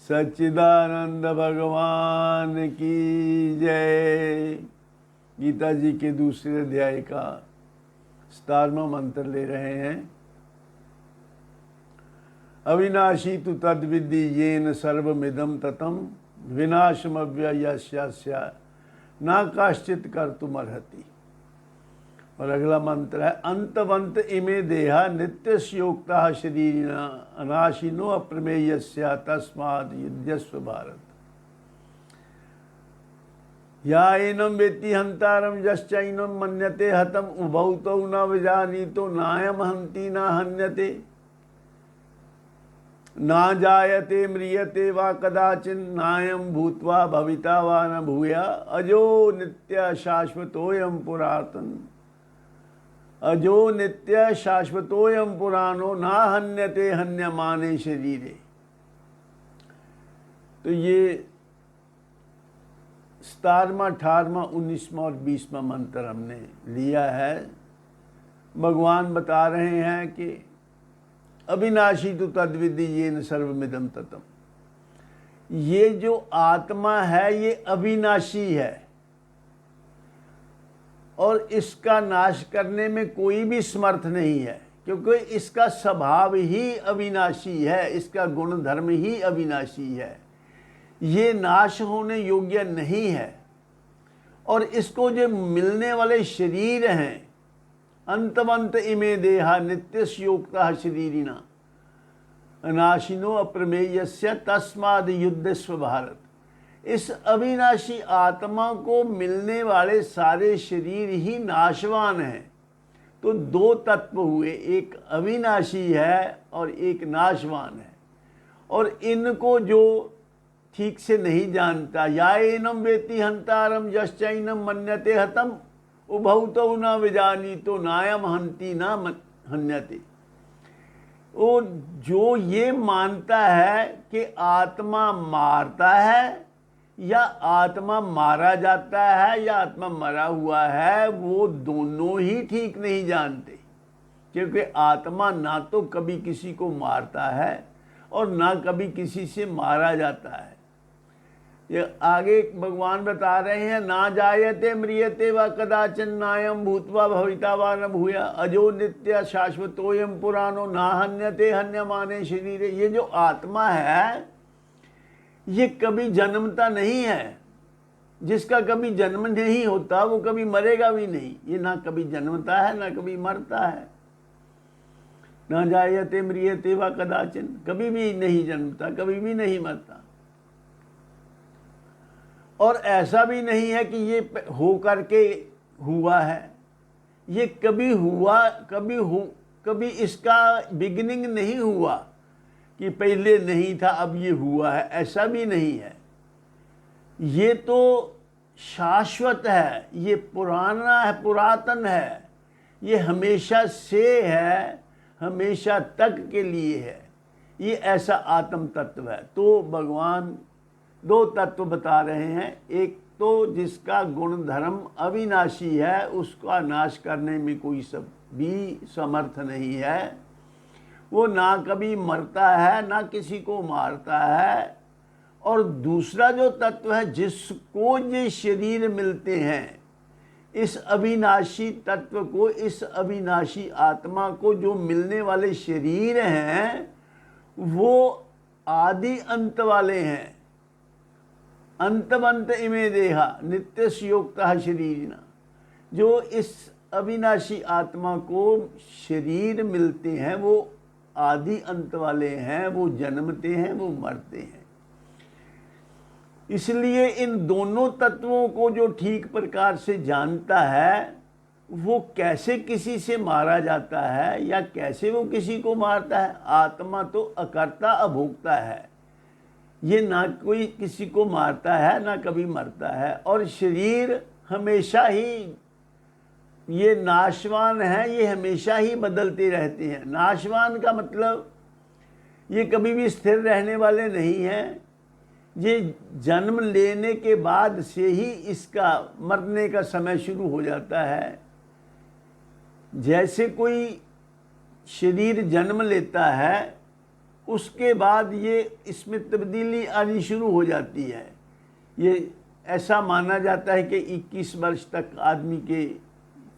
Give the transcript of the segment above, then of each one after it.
सच्चिदानंद भगवान की जय। गीता जी के दूसरे अध्याय का 17वां मंत्र ले रहे हैं। अविनाशी तु तद्विद्धि येन सर्वमिदं ततं विनाशमव्ययस्यास्य न काश्चित् कर्तुमर्हति। और अगला मंत्र है अंतवंत इमे देहा नित्यस्योक्ता शरीरिणा अनाशिनो अप्रमेयस्य तस्माद् युध्यस्व भारत। या एनं वेत्ति हन्तारं यश्चैनं मन्यते हतम् उभौ तौ न विजानीतो नायं हन्ति न हन्यते ना जायते म्रियते वा कदाचिन् नायं भूत्वा भविता वा न भूया अजो नित्य शाश्वतोऽयं पुरातन अजो नित्य शाश्वतोऽयं पुराणो ना हन्यते हन्यमाने शरीरे। तो ये 17वां, 18वां, 19वां और 20वां मंत्र हमने लिया है। भगवान बता रहे हैं कि अविनाशी तो तद्विद्धि येन सर्वमिदं ततं। ये जो आत्मा है ये अविनाशी है और इसका नाश करने में कोई भी समर्थ नहीं है, क्योंकि इसका स्वभाव ही अविनाशी है, इसका गुण धर्म ही अविनाशी है। ये नाश होने योग्य नहीं है। और इसको जो मिलने वाले शरीर हैं, अंतवंत इमे देहा नित्यस्योक्ता शरीरिणा अनाशिनो अप्रमेयस्य तस्माद् युध्यस्व भारत। इस अविनाशी आत्मा को मिलने वाले सारे शरीर ही नाशवान हैं। तो दो तत्व हुए, एक अविनाशी है और एक नाशवान है। और इनको जो ठीक से नहीं जानता, या एनम वेत्ति हंतारम यश्चैनम मन्यते हतम उभौ तौ न विजानीतो नायम हन्ति न हन्यते। वो जो ये मानता है कि आत्मा मारता है या आत्मा मारा जाता है या आत्मा मरा हुआ है, वो दोनों ही ठीक नहीं जानते। क्योंकि आत्मा ना तो कभी किसी को मारता है और ना कभी किसी से मारा जाता है। ये आगे भगवान बता रहे हैं, ना जायते म्रियते व कदाचन नायम भूत्वा भविता वा न भूया अजो नित्य शाश्वतोयम पुराणो ना हन्यते हन्यमाने शरीरे। ये जो आत्मा है ये कभी जन्मता नहीं है। जिसका कभी जन्म नहीं होता वो कभी मरेगा भी नहीं। ये ना कभी जन्मता है ना कभी मरता है। ना जायते म्रियते वा कदाचन, कभी भी नहीं जन्मता, कभी भी नहीं मरता। और ऐसा भी नहीं है कि ये हो करके हुआ है। ये कभी हुआ, कभी इसका बिगिनिंग नहीं हुआ कि पहले नहीं था अब ये हुआ है, ऐसा भी नहीं है। ये तो शाश्वत है, ये पुराना है, पुरातन है, ये हमेशा से है, हमेशा तक के लिए है। ये ऐसा आत्म तत्व है। तो भगवान दो तत्व बता रहे हैं। एक तो जिसका गुण धर्म अविनाशी है, उसका नाश करने में कोई सब भी समर्थ नहीं है। वो ना कभी मरता है ना किसी को मारता है। और दूसरा जो तत्व है जिसको ये शरीर मिलते हैं, इस अविनाशी तत्व को, इस अविनाशी आत्मा को जो मिलने वाले शरीर हैं वो आदि अंत वाले हैं। अंतवंत इमे देहा नित्यस्योक्ता शरीरिणा। जो इस अविनाशी आत्मा को शरीर मिलते हैं वो आदि अंत वाले हैं, वो जन्मते हैं, वो मरते हैं। इसलिए इन दोनों तत्वों को जो ठीक प्रकार से जानता है, वो कैसे किसी से मारा जाता है या कैसे वो किसी को मारता है। आत्मा तो अकर्ता अभोक्ता है, ये ना कोई किसी को मारता है ना कभी मरता है। और शरीर हमेशा ही ये नाशवान है, ये हमेशा ही बदलते रहते हैं। नाशवान का मतलब ये कभी भी स्थिर रहने वाले नहीं हैं। ये जन्म लेने के बाद से ही इसका मरने का समय शुरू हो जाता है। जैसे कोई शरीर जन्म लेता है उसके बाद ये इसमें तब्दीली आनी शुरू हो जाती है। ये ऐसा माना जाता है कि 21 वर्ष तक आदमी के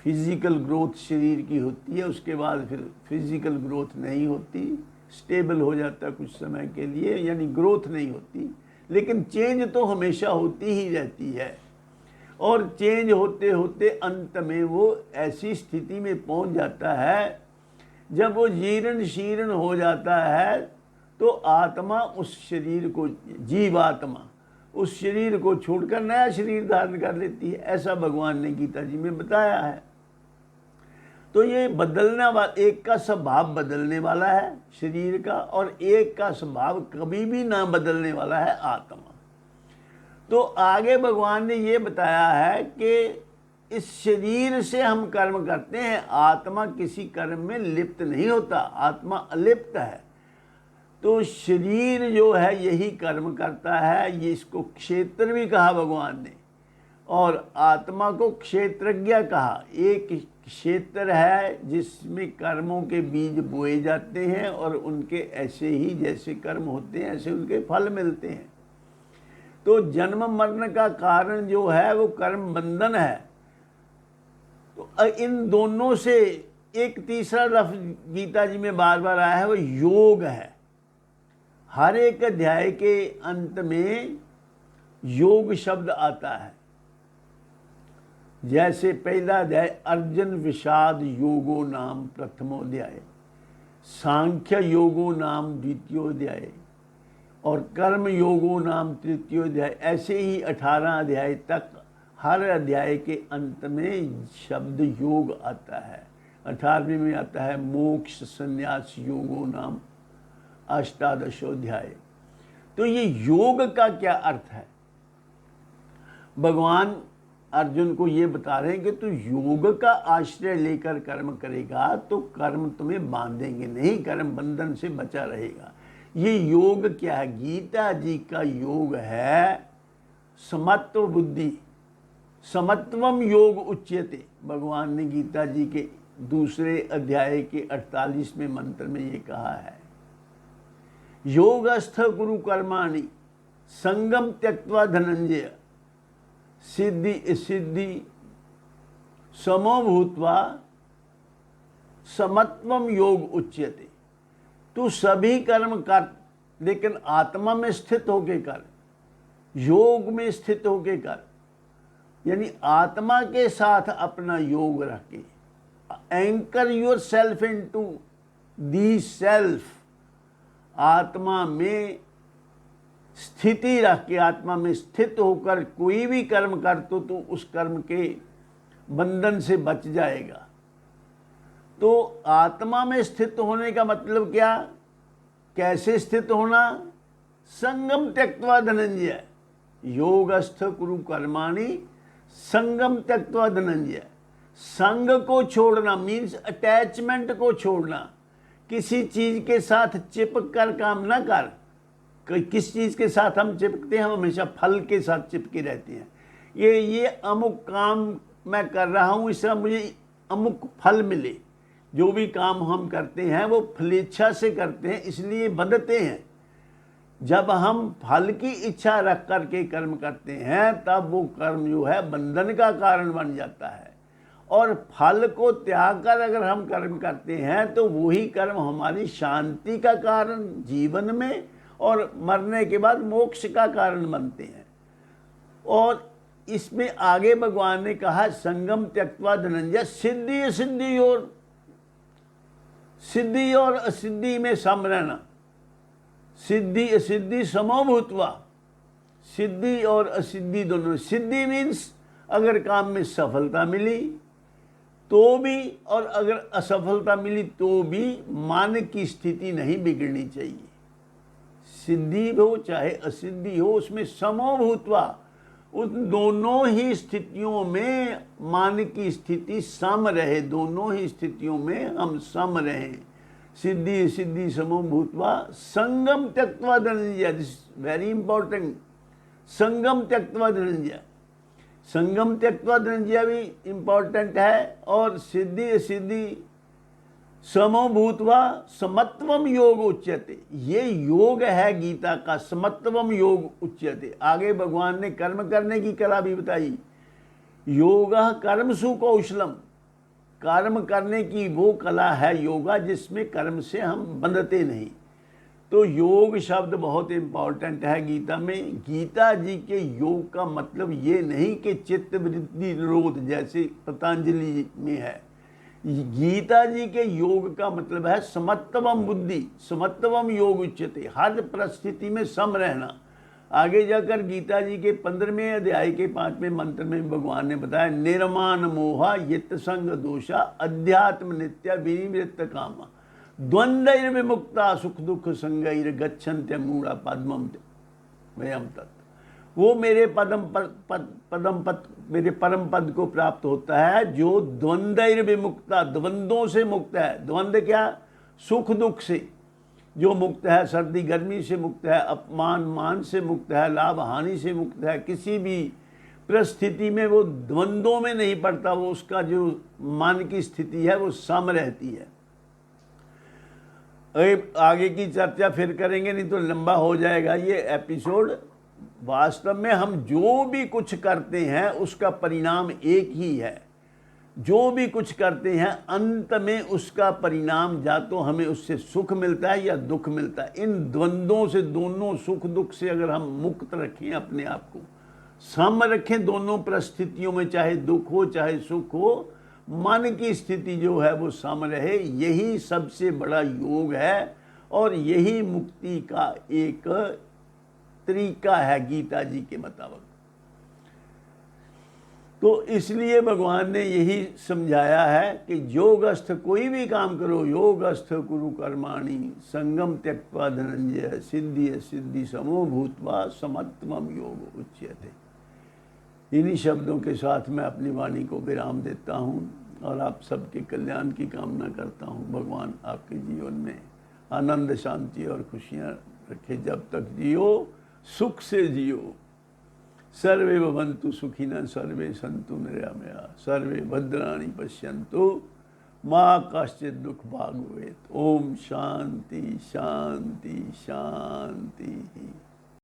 फिजिकल ग्रोथ शरीर की होती है, उसके बाद फिर फिजिकल ग्रोथ नहीं होती, स्टेबल हो जाता है कुछ समय के लिए, यानी ग्रोथ नहीं होती, लेकिन चेंज तो हमेशा होती ही रहती है। और चेंज होते होते अंत में वो ऐसी स्थिति में पहुंच जाता है जब वो जीर्ण शीर्ण हो जाता है, तो आत्मा उस शरीर को, जीवात्मा उस शरीर को छोड़कर नया शरीर धारण कर लेती है। ऐसा भगवान ने गीता जी में बताया है। तो ये बदलने वाला, एक का स्वभाव बदलने वाला है शरीर का, और एक का स्वभाव कभी भी ना बदलने वाला है आत्मा। तो आगे भगवान ने ये बताया है कि इस शरीर से हम कर्म करते हैं, आत्मा किसी कर्म में लिप्त नहीं होता, आत्मा अलिप्त है। तो शरीर जो है यही कर्म करता है, ये इसको क्षेत्र भी कहा भगवान ने, और आत्मा को क्षेत्रज्ञ कहा। एक क्षेत्र है जिसमें कर्मों के बीज बोए जाते हैं, और उनके ऐसे ही जैसे कर्म होते हैं ऐसे उनके फल मिलते हैं। तो जन्म मरण का कारण जो है वो कर्म बंधन है। तो इन दोनों से एक तीसरा लफ्ज गीता जी में बार बार आया है, वो योग है। हर एक अध्याय के अंत में योग शब्द आता है। जैसे पहला अध्याय अर्जुन विषाद योगो नाम प्रथमोध्याय, सांख्य योगो नाम द्वितीयोध्याय, और कर्म योगो नाम तृतीयोध्याय। ऐसे ही 18 अध्याय तक हर अध्याय के अंत में शब्द योग आता है। 18वें में आता है मोक्ष संन्यास योगो नाम अष्टादशोध्याय। तो ये योग का क्या अर्थ है? भगवान अर्जुन को ये बता रहे हैं कि तू योग का आश्रय लेकर कर्म करेगा तो कर्म तुम्हें बांधेंगे नहीं, कर्म बंधन से बचा रहेगा। ये योग क्या है? गीता जी का योग है समत्व बुद्धि, समत्वम योग उच्यते। भगवान ने गीता जी के दूसरे अध्याय के 48वें मंत्र में ये कहा है, योगस्थ कुरु कर्माणि संगम त्यक्त्वा धनंजय सिद्धि सिद्धि समो भूत्वा समत्वम योग उच्यते। तू सभी कर्म कर, लेकिन आत्मा में स्थित होके कर, योग में स्थित होके कर, यानी आत्मा के साथ अपना योग रख के, anchor yourself into the self. आत्मा में स्थिति रख के, आत्मा में स्थित होकर कोई भी कर्म कर तो तू उस कर्म के बंधन से बच जाएगा। तो आत्मा में स्थित होने का मतलब क्या? कैसे स्थित होना? संगम त्यक्त्वा धनंजय, योगस्थ कुरु कर्माणि संगम त्यक्त्वा धनंजय। संग को छोड़ना मीन्स अटैचमेंट को छोड़ना। किसी चीज के साथ चिपक कर काम ना कर। किस चीज के साथ हम चिपकते हैं? हम हमेशा फल के साथ चिपके रहते हैं। ये अमुक काम मैं कर रहा हूं, इससे मुझे अमुक फल मिले। जो भी काम हम करते हैं वो फलेच्छा से करते हैं, इसलिए बंधते हैं। जब हम फल की इच्छा रख करके कर्म करते हैं तब वो कर्म जो है बंधन का कारण बन जाता है। और फल को त्याग कर अगर हम कर्म करते हैं तो वही कर्म हमारी शांति का कारण जीवन में और मरने के बाद मोक्ष का कारण बनते हैं। और इसमें आगे भगवान ने कहा संगम त्यक्त्वा धनंजय सिद्धि असिद्धि, और सिद्धि और असिद्धि में सम रहना। सिद्धि असिद्धि समो भूत्वा, सिद्धि और असिद्धि दोनों। सिद्धि मीन्स अगर काम में सफलता मिली तो भी, और अगर असफलता मिली तो भी मन की स्थिति नहीं बिगड़नी चाहिए। सिद्धि हो चाहे असिद्धि हो, उसमें समो भूत्वा, उन दोनों ही स्थितियों में मन की स्थिति सम रहे, दोनों ही स्थितियों में हम सम रहें। सिद्धि सिद्धि समो भूत्वा संगम त्यक्त्वा धनंजय, दिस वेरी इंपॉर्टेंट। संगम त्यक्त्वा धनंजय, संगम त्यक्त्वा धनंजय भी इंपॉर्टेंट है। और सिद्धि सिद्धि समो भूतवा समत्वम योग उच्यते। ये योग है गीता का, समत्वम योग उच्यते। आगे भगवान ने कर्म करने की कला भी बताई। योगा कर्म सुकौशलम, कर्म करने की वो कला है योगा जिसमें कर्म से हम बंधते नहीं। तो योग शब्द बहुत इंपॉर्टेंट है गीता में। गीता जी के योग का मतलब ये नहीं कि चित्त वृत्ति निरोध जैसे पतंजलि में है। गीता जी के योग का मतलब है समत्वम बुद्धि, समत्वम योग उच्यते, हर परिस्थिति में सम रहना। आगे जाकर गीता जी के 15वें अध्याय के 5वें मंत्र में भगवान ने बताया, निर्माण मोहा यत संग दोषा अध्यात्म नित्य विनिवृत्त कामा द्वंद्वैर विमुक्ता सुख दुख संगैर गच्छन्त्य मूढ़ा पद्मम वयम तत्। वो मेरे मेरे परम पद को प्राप्त होता है जो द्वंद्वैर विमुक्ता, द्वंद्वों से मुक्त है। द्वंद्व क्या? सुख दुख से जो मुक्त है, सर्दी गर्मी से मुक्त है, अपमान मान से मुक्त है, लाभ हानि से मुक्त है। किसी भी परिस्थिति में वो द्वंद्वों में नहीं पड़ता। वो उसका जो मन की स्थिति है वो सम रहती है। आगे की चर्चा फिर करेंगे, नहीं तो लंबा हो जाएगा ये एपिसोड। वास्तव में हम जो भी कुछ करते हैं उसका परिणाम एक ही है। जो भी कुछ करते हैं अंत में उसका परिणाम या तो हमें उससे सुख मिलता है या दुख मिलता है। इन द्वंद्वों से, दोनों सुख दुख से अगर हम मुक्त रखें, अपने आप को सम रखें दोनों परिस्थितियों में, चाहे दुख हो चाहे सुख हो, मन की स्थिति जो है वो सम रहे, यही सबसे बड़ा योग है और यही मुक्ति का एक तरीका है गीता जी के मुताबिक। तो इसलिए भगवान ने यही समझाया है कि योगस्थ कोई भी काम करो, योगस्थ कुरु कर्माणि संगम त्यक्त्वा धनंजय सिद्धि सिद्धि समो भूत्वा समत्वम योग उच्यते। इन्हीं शब्दों के साथ मैं अपनी वाणी को विराम देता हूँ और आप सबके कल्याण की कामना करता हूँ। भगवान आपके जीवन में आनंद शांति और खुशियाँ रखे। जब तक जियो सुख से जियो। सर्वे भवन्तु सुखिनः, सर्वे सन्तु निरामया, सर्वे भद्राणि पश्यन्तु मां कश्चित् दुःख भाग् भवेत्। ओम शांति शांति शांति।